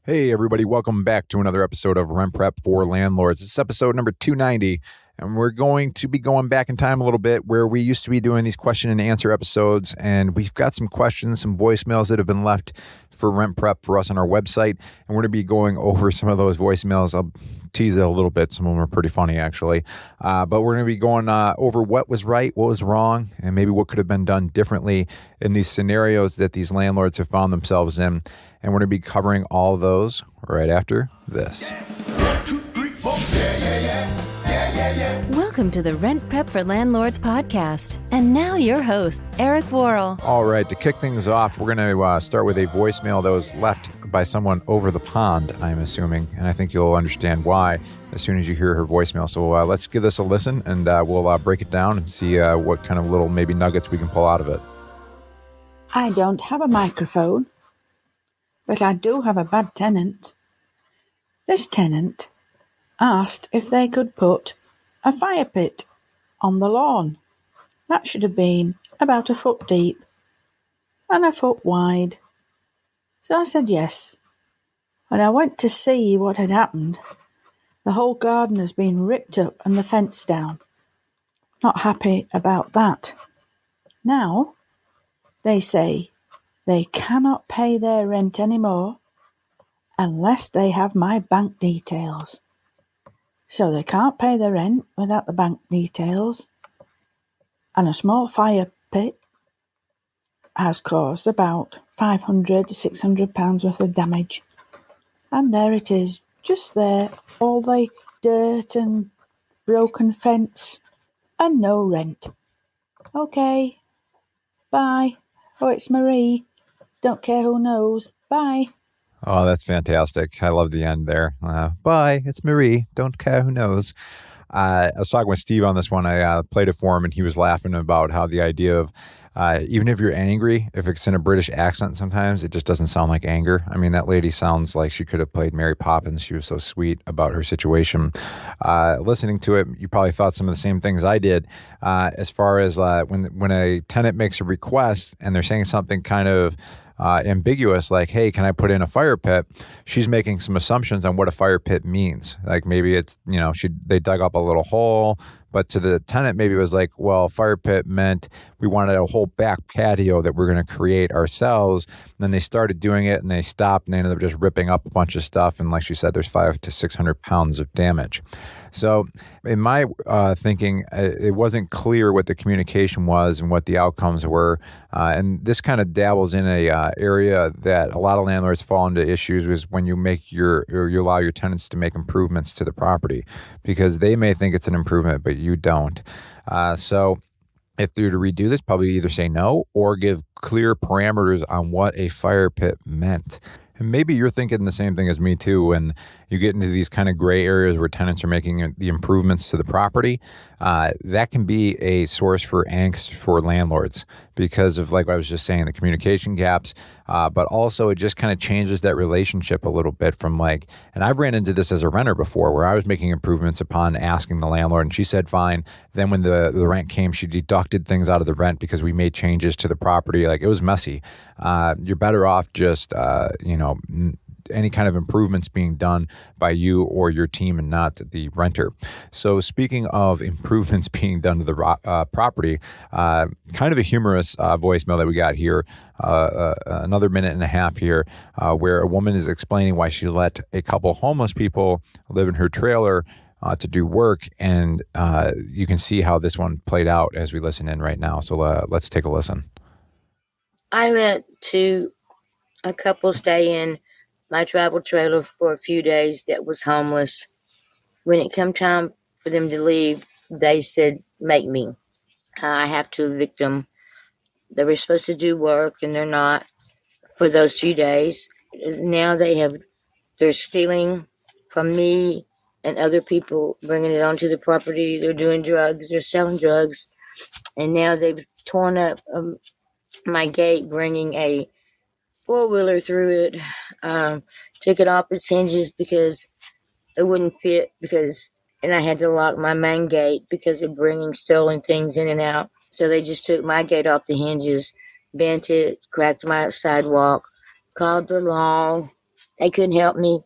Hey, everybody. Welcome back to another episode of Rent Prep for Landlords. It's episode number 290, and we're going to be going back in time a little bit where we used to be doing these question and answer episodes, and we've got some questions, some voicemails that have been left for Rent Prep for us on our website, and we're going to be going over some of those voicemails. I'll tease it a little bit. Some of them are pretty funny, actually, but we're going to be going over what was right, what was wrong, and maybe what could have been done differently in these scenarios that these landlords have found themselves in. And we're going to be covering all those right after this. Welcome to the Rent Prep for Landlords podcast. And now your host, Eric Worrell. All right, to kick things off, we're going to start with a voicemail that was left by someone over the pond, I'm assuming. And I think you'll understand why as soon as you hear her voicemail. So let's give this a listen, and we'll break it down and see what kind of little maybe nuggets we can pull out of it. I don't have a microphone, but I do have a bad tenant. This tenant asked if they could put a fire pit on the lawn. That should have been about a foot deep and a foot wide. So I said yes. When I went to see what had happened, the whole garden has been ripped up and the fence down. Not happy about that. Now, they say they cannot pay their rent anymore unless they have my bank details. So they can't pay their rent without the bank details. And a small fire pit has caused about £500 to £600 worth of damage. And there it is, just there, all the dirt and broken fence and no rent. Okay, bye. Oh, it's Marie. Don't care who knows. Bye. Oh, that's fantastic. I love the end there. Bye. It's Marie. Don't care who knows. I was talking with Steve on this one. I played it for him, and he was laughing about how the idea of even if you're angry, if it's in a British accent sometimes, it just doesn't sound like anger. I mean, that lady sounds like she could have played Mary Poppins. She was so sweet about her situation. Listening to it, you probably thought some of the same things I did as far as when a tenant makes a request and they're saying something kind of ambiguous, like, hey, can I put in a fire pit? She's making some assumptions on what a fire pit means. Like maybe it's, they dug up a little hole, but to the tenant, maybe it was like, well, fire pit meant we wanted a whole back patio that we're going to create ourselves. And then they started doing it and they stopped and they ended up just ripping up a bunch of stuff. And like she said, there's 500 to 600 pounds of damage. So in my thinking, it wasn't clear what the communication was and what the outcomes were. And this kind of dabbles in a area that a lot of landlords fall into issues is when you you allow your tenants to make improvements to the property, because they may think it's an improvement, but you don't. So if they're to redo this, probably either say no or give clear parameters on what a fire pit meant. And maybe you're thinking the same thing as me too, when you get into these kind of gray areas where tenants are making the improvements to the property. That can be a source for angst for landlords because of, like I was just saying, the communication gaps, but also it just kind of changes that relationship a little bit from and I've ran into this as a renter before where I was making improvements upon asking the landlord and she said fine. Then when the rent came, she deducted things out of the rent because we made changes to the property. Like, it was messy. You're better off just, any kind of improvements being done by you or your team and not the renter. So speaking of improvements being done to the property, kind of a humorous voicemail that we got here, another minute and a half here, where a woman is explaining why she let a couple homeless people live in her trailer to do work. And you can see how this one played out as we listen in right now. So let's take a listen. I let a couple stay in my travel trailer for a few days that was homeless. When it come time for them to leave, they said, make me. I have to evict them. They were supposed to do work and they're not for those few days. Now they're stealing from me and other people, bringing it onto the property. They're doing drugs, they're selling drugs. And now they've torn up my gate, bringing a four-wheeler through it, took it off its hinges because it wouldn't fit, and I had to lock my main gate because of bringing stolen things in and out. So they just took my gate off the hinges, bent it, cracked my sidewalk, called the law, They couldn't help me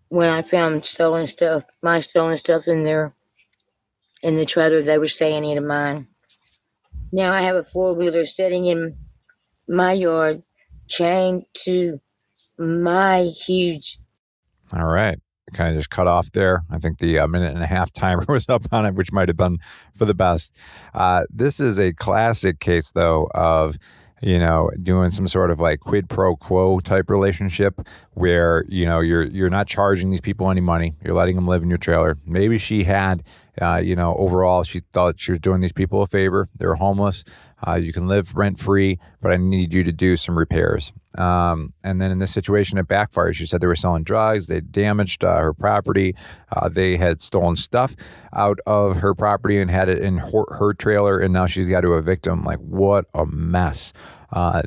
when I found stolen stuff, my stolen stuff in the trailer they were staying in of mine. Now I have a 4-wheeler sitting in my yard, chained to my huge. All right. Kind of just cut off there. I think the minute and a half timer was up on it, which might have been for the best. This is a classic case, though, of doing some sort of like quid pro quo type relationship where, you're not charging these people any money. You're letting them live in your trailer. Maybe she had, overall, she thought she was doing these people a favor. They're homeless. You can live rent free, but I need you to do some repairs. And then in this situation, it backfired. She said they were selling drugs. They damaged her property. They had stolen stuff out of her property and had it in her trailer. And now she's got to evict them. Like, what a mess.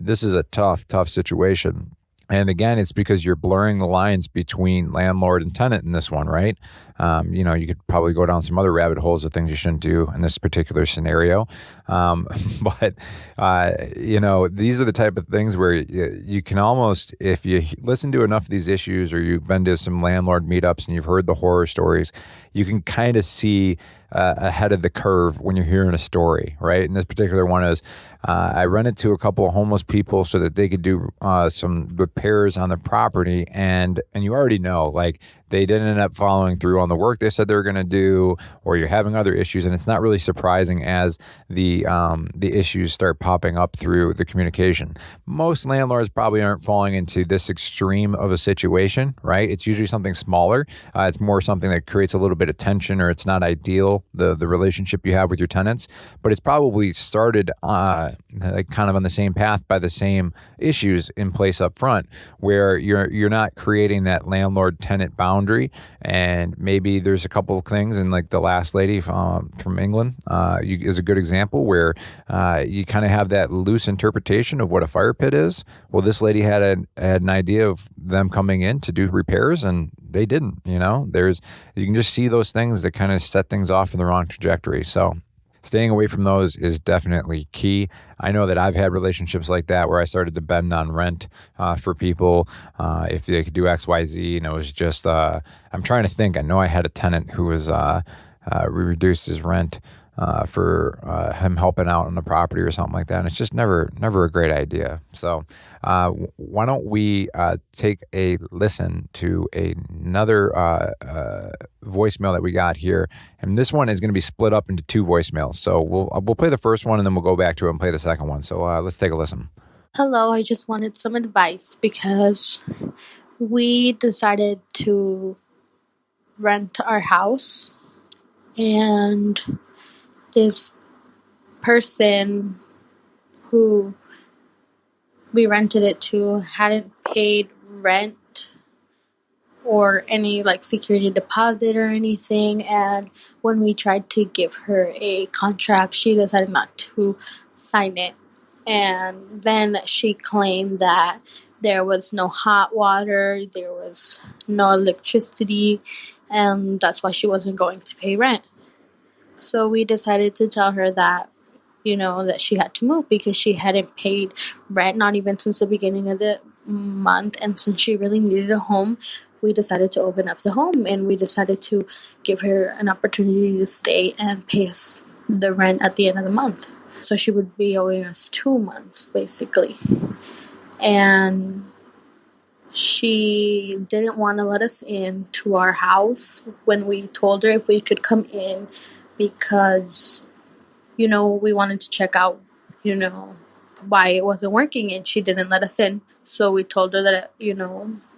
This is a tough situation. And again, it's because you're blurring the lines between landlord and tenant in this one, right? You could probably go down some other rabbit holes of things you shouldn't do in this particular scenario. But these are the type of things where you can almost, if you listen to enough of these issues or you've been to some landlord meetups and you've heard the horror stories, you can kind of see ahead of the curve when you're hearing a story, right? And this particular one is, I rented to a couple of homeless people so that they could do some repairs on the property, and you already know, like, they didn't end up following through on the work they said they were going to do, or you're having other issues, and it's not really surprising as the issues start popping up through the communication. Most landlords probably aren't falling into this extreme of a situation, right? It's usually something smaller. It's more something that creates a little bit of tension, or it's not ideal, the relationship you have with your tenants, but it's probably started like kind of on the same path by the same issues in place up front, where you're not creating that landlord-tenant boundary. And maybe there's a couple of things, and like the last lady from England is a good example where you kind of have that loose interpretation of what a fire pit is. Well, this lady had an idea of them coming in to do repairs, and they didn't. You can just see those things that kind of set things off in the wrong trajectory. So staying away from those is definitely key. I know that I've had relationships like that where I started to bend on rent for people if they could do X, Y, Z. And it was just, I'm trying to think. I know I had a tenant who was, we reduced his rent for him helping out on the property or something like that. And it's just never a great idea. So why don't we take a listen to another voicemail that we got here. And this one is going to be split up into 2 voicemails. So we'll play the first one and then we'll go back to it and play the second one. So let's take a listen. Hello, I just wanted some advice because we decided to rent our house, and this person who we rented it to hadn't paid rent or any like security deposit or anything, and when we tried to give her a contract, she decided not to sign it. And then she claimed that there was no hot water, there was no electricity, and that's why she wasn't going to pay rent. So we decided to tell her that, that she had to move because she hadn't paid rent, not even since the beginning of the month. And since she really needed a home, we decided to open up the home, and we decided to give her an opportunity to stay and pay us the rent at the end of the month. So she would be owing us 2 months, basically. And she didn't want to let us in to our house when we told her if we could come in because, we wanted to check out, why it wasn't working, and she didn't let us in. So we told her that,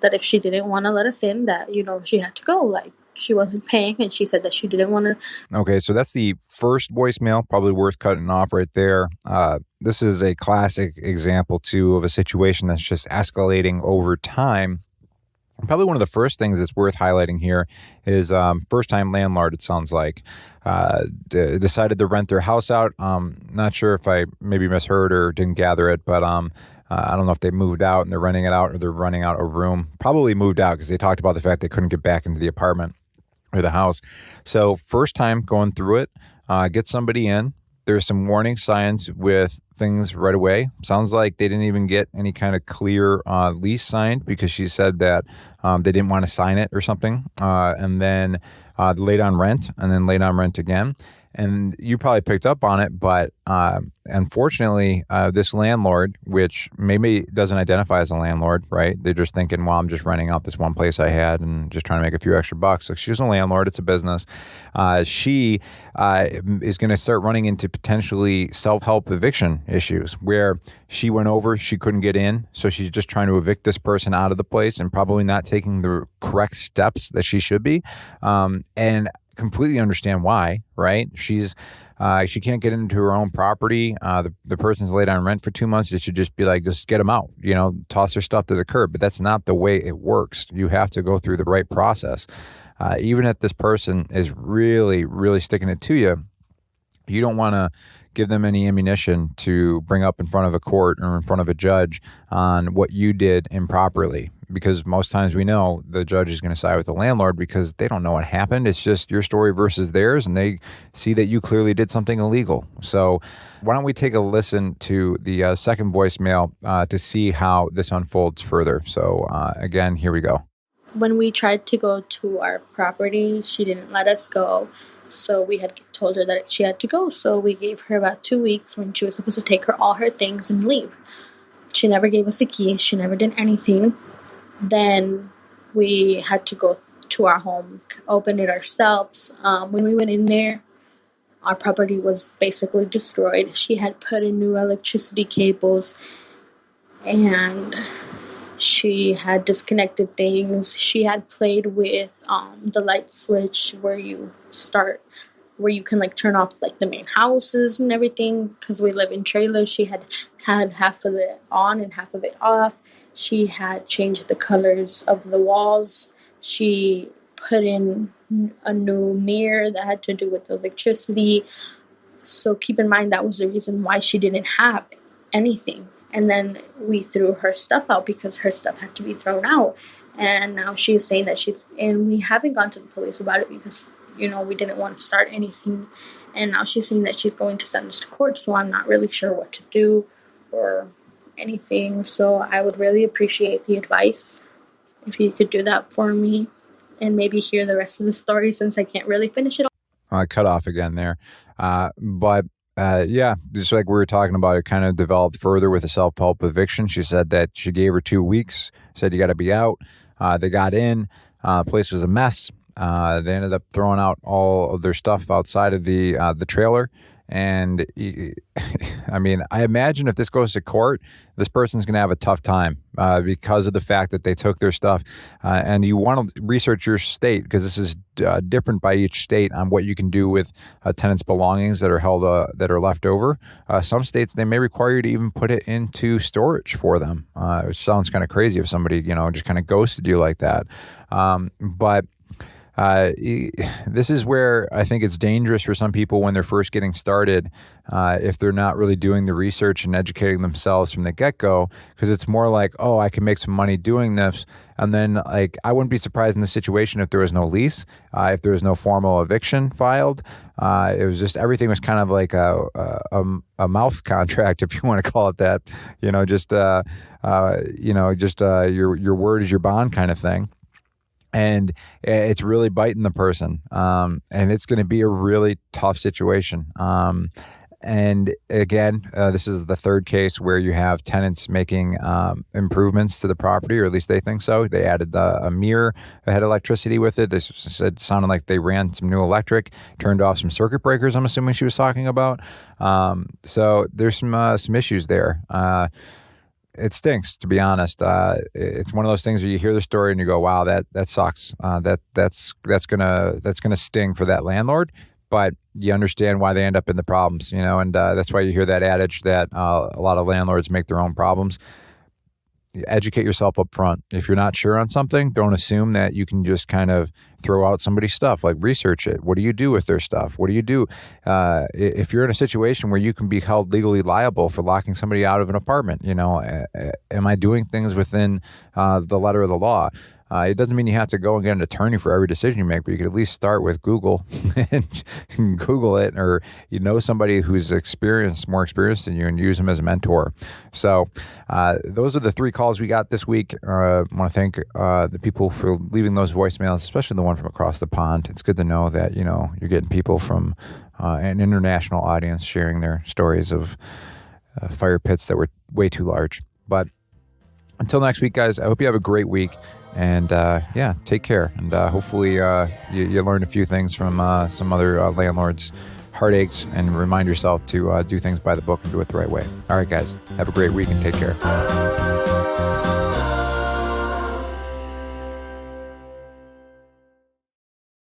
that if she didn't want to let us in, that, she had to go. Like, she wasn't paying, and she said that she didn't want to. Okay, so that's the first voicemail, probably worth cutting off right there. This is a classic example, too, of a situation that's just escalating over time. Probably one of the first things that's worth highlighting here is first-time landlord, it sounds like, decided to rent their house out. Not sure if I maybe misheard or didn't gather it, but I don't know if they moved out and they're renting it out or they're renting out a room. Probably moved out because they talked about the fact they couldn't get back into the apartment or the house. So first time going through it, get somebody in. There's some warning signs with things right away. Sounds like they didn't even get any kind of clear lease signed, because she said that they didn't want to sign it or something. And then late on rent, and then late on rent again. And you probably picked up on it, but unfortunately, this landlord, which maybe doesn't identify as a landlord, right? They're just thinking, well, I'm just renting out this one place I had and just trying to make a few extra bucks. Like, she's a landlord. It's a business. She is going to start running into potentially self-help eviction issues, where she went over, she couldn't get in, so she's just trying to evict this person out of the place and probably not taking the correct steps that she should be. And completely understand why, right? She can't get into her own property. The person's laid on rent for 2 months. It should just be like, just get them out, toss their stuff to the curb. But that's not the way it works. You have to go through the right process. Even if this person is really, really sticking it to you, you don't want to give them any ammunition to bring up in front of a court or in front of a judge on what you did improperly, because most times we know the judge is going to side with the landlord because they don't know what happened. It's just your story versus theirs, and they see that you clearly did something illegal. So why don't we take a listen to the second voicemail to see how this unfolds further. So again, here we go. When we tried to go to our property, she didn't let us go. So we had told her that she had to go. So we gave her about 2 weeks when she was supposed to take all her things and leave. She never gave us the keys. She never did anything. Then we had to go to our home, open it ourselves. When we went in there, our property was basically destroyed. She had put in new electricity cables, and she had disconnected things. She had played with the light switch where you can turn off the main houses and everything, because we live in trailers. She had half of it on and half of it off. She had changed the colors of the walls. She put in a new mirror that had to do with electricity. So keep in mind, that was the reason why she didn't have anything. And then we threw her stuff out because her stuff had to be thrown out. And now she's saying that and we haven't gone to the police about it because, we didn't want to start anything. And now she's saying that she's going to send us to court. So I'm not really sure what to do or anything. So I would really appreciate the advice if you could do that for me and maybe hear the rest of the story, since I can't really finish it all. I cut off again there. But just like we were talking about, it kind of developed further with a self-help eviction. She said that she gave her 2 weeks, said you got to be out. They got in. Place was a mess. They ended up throwing out all of their stuff outside of the trailer. And I mean, I imagine if this goes to court, this person's going to have a tough time because of the fact that they took their stuff. And you want to research your state, because this is different by each state on what you can do with tenants' belongings that are held that are left over. Some states, they may require you to even put it into storage for them, which sounds kind of crazy if somebody just kind of ghosted you like that. But this is where I think it's dangerous for some people when they're first getting started, if they're not really doing the research and educating themselves from the get-go, because it's more like, oh, I can make some money doing this. And then I wouldn't be surprised in this situation if there was no lease, if there was no formal eviction filed. It was just, everything was kind of like a mouth contract, if you want to call it that, your word is your bond kind of thing. And it's really biting the person. And it's going to be a really tough situation. And again, this is the third case where you have tenants making improvements to the property, or at least they think so. They added a mirror that had electricity with it. This sounded like they ran some new electric, turned off some circuit breakers, I'm assuming she was talking about. So there's some issues there. It stinks, to be honest. It's one of those things where you hear the story and you go, "Wow, that sucks. That's gonna sting for that landlord." But you understand why they end up in the problems, and that's why you hear that adage that a lot of landlords make their own problems. Educate yourself up front. If you're not sure on something, don't assume that you can just kind of throw out somebody's stuff. Research it. What do you do with their stuff? What do you do if you're in a situation where you can be held legally liable for locking somebody out of an apartment? Am I doing things within the letter of the law? It doesn't mean you have to go and get an attorney for every decision you make, but you could at least start with Google and Google it, or somebody who's more experienced than you, and use them as a mentor. So those are the 3 calls we got this week. I want to thank the people for leaving those voicemails, especially the one from across the pond. It's good to know that you're getting people from an international audience sharing their stories of fire pits that were way too large. But until next week, guys, I hope you have a great week. And take care. And hopefully you learned a few things from some other landlords' heartaches, and remind yourself to do things by the book and do it the right way. All right, guys, have a great week and take care.